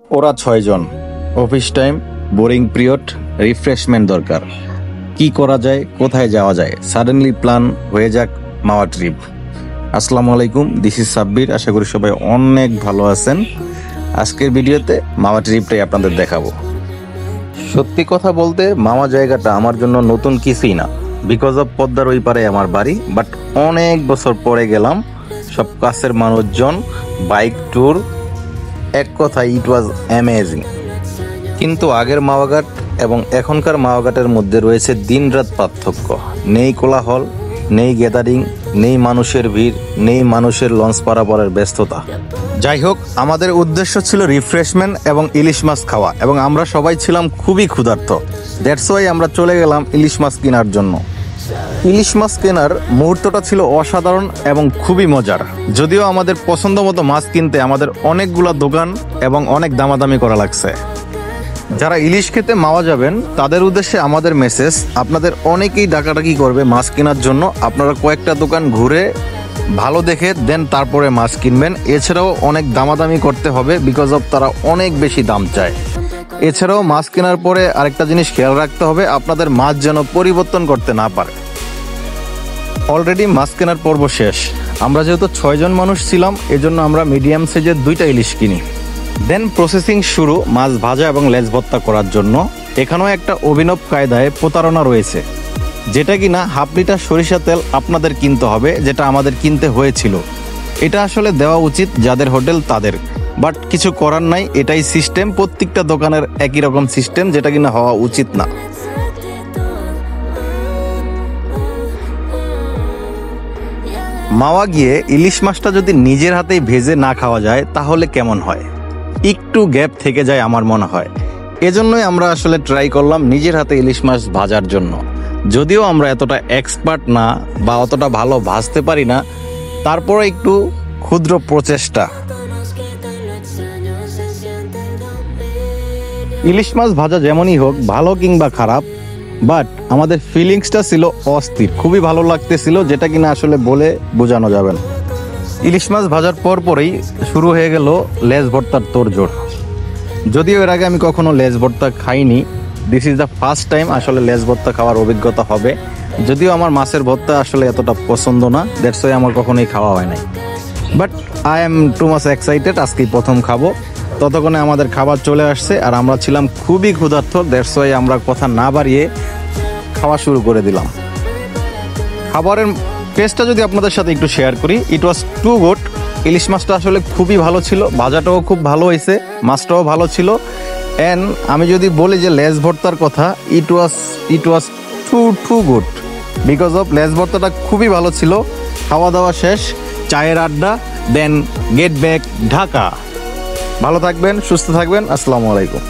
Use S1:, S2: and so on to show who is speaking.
S1: ওরা 6 জন, office time, boring period, refreshment দরকার। কি করা যায়, কোথায় যাওয়া যায়? সাডেনলি প্ল্যান হয়ে যাক মাওয়া ট্রিপ। আসসালামু আলাইকুম, দিস ইজ সাব্বির। আশা করি সবাই অনেক ভালো আছেন। আজকের ভিডিওতে মাওয়া ট্রিপটাই আপনাদের দেখাবো। সত্যি কথা বলতে মাওয়া জায়গাটা আমার জন্য নতুন কিছুই না, বিকজ অফ পদ্মার ওই পারে আমার বাড়ি। বাট অনেক বছর পরে গেলাম, সব কাছের মানুষজন, বাইক ট্যুর, এক কথায় ইট ওয়াজ অ্যামেজিং। কিন্তু আগের মাওয়াঘাট এবং এখনকার মাওয়াঘাটের মধ্যে রয়েছে দিনরাত পার্থক্য। নেই কোলাহল, নেই গ্যাদারিং, নেই মানুষের ভিড়, নেই মানুষের লঞ্চ পারাপারের ব্যস্ততা। যাই হোক, আমাদের উদ্দেশ্য ছিল রিফ্রেশমেন্ট এবং ইলিশ মাছ খাওয়া, এবং আমরা সবাই ছিলাম খুবই ক্ষুধার্ত। দ্যাটস ওয়াই আমরা চলে গেলাম ইলিশ মাছ কেনার জন্য। ইলিশ মাছ কেনার মুহূর্তটা ছিল অসাধারণ এবং খুবই মজার। যদিও আমাদের পছন্দ মতো মাছ কিনতে আমাদের অনেকগুলা দোকান এবং অনেক দামাদামি করা লাগছে। যারা ইলিশ খেতে মাওয়া যাবেন তাদের উদ্দেশ্যে আমাদের মেসেজ, আপনাদের অনেকেই ডাকাডাকি করবে মাছ কেনার জন্য। আপনারা কয়েকটা দোকান ঘুরে ভালো দেখে দেন তারপরে মাছ কিনবেন। এছাড়াও অনেক দামাদামি করতে হবে, বিকজ অফ তারা অনেক বেশি দাম চায়। এছাড়াও মাছ কেনার পরে আরেকটা জিনিস খেয়াল রাখতে হবে, আপনাদের মাছ যেন পরিবর্তন করতে না পারে। অলরেডি মাছ কেনার পর্ব শেষ। আমরা যেহেতু 6 জন মানুষ ছিলাম, এজন্য আমরা মিডিয়াম সাইজের 2টা ইলিশ কিনি। দেন প্রসেসিং শুরু মাছ ভাজা এবং লেজ ভর্তা করার জন্য। এখানেও একটা অভিনব কায়দায় প্রতারণা রয়েছে, যেটা কিনা হাফ লিটার সরিষা তেল আপনাদের কিনতে হবে, যেটা আমাদের কিনতে হয়েছিল। এটা আসলে দেওয়া উচিত যাদের হোটেল তাদের, বাট কিছু করার নাই, এটাই সিস্টেম। প্রত্যেকটা দোকানের একই রকম সিস্টেম, যেটা কিনা হওয়া উচিত না। মাওয়া গিয়ে ইলিশ মাছটা যদি নিজের হাতেই ভেজে না খাওয়া যায় তাহলে কেমন হয়? একটু গ্যাপ থেকে যায় আমার মনে হয়। এজন্যই আমরা আসলে ট্রাই করলাম নিজের হাতে ইলিশ মাছ ভাজার জন্য। যদিও আমরা এতটা এক্সপার্ট না বা অতটা ভালো ভাজতে পারি না, তারপরে একটু ক্ষুদ্র প্রচেষ্টা। ইলিশ মাছ ভাজা যেমনই হোক, ভালো কিংবা খারাপ, বাট আমাদের ফিলিংসটা ছিল অস্থির, খুবই ভালো লাগতেছিল, যেটা কিনা আসলে বলে বোঝানো যাবে না। ইলিশ মাছ ভাজার পরই শুরু হয়ে গেল লেজ ভর্তার তোড়জোড়। যদিও এর আগে আমি কখনো লেজ ভর্তা খাইনি, this is the first time আসলে লেজ ভর্তা খাওয়ার অভিজ্ঞতা হবে। যদিও আমার মাছের ভর্তা আসলে এতটা পছন্দ না, দ্যাটস ওয়াই আমার কখনোই খাওয়া হয় নাই। But I am too much excited, আজকেই প্রথম খাবো। ততক্ষণে আমাদের খাবার চলে আসছে আর আমরা ছিলাম খুবই ক্ষুধার্ত, দ্যাটস ওয়াই আমরা কথা না বাড়িয়ে খাওয়া শুরু করে দিলাম। খাবারের টেস্টটা যদি আপনাদের সাথে একটু শেয়ার করি, ইট ওয়াজ টু গুড। ইলিশ মাছটা আসলে খুবই ভালো ছিল, ভাজাটাও খুব ভালো হয়েছে, মাছটাও ভালো ছিল। অ্যান্ড আমি যদি বলি যে লেজ ভর্তার কথা, ইট ওয়াজ টু গুড, বিকজ অফ লেজ ভর্তাটা খুবই ভালো ছিল। খাওয়া দাওয়া শেষ, চায়ের আড্ডা, দেন গেট ব্যাক ঢাকা। ভালো থাকবেন, সুস্থ থাকবেন। আসসালামু আলাইকুম।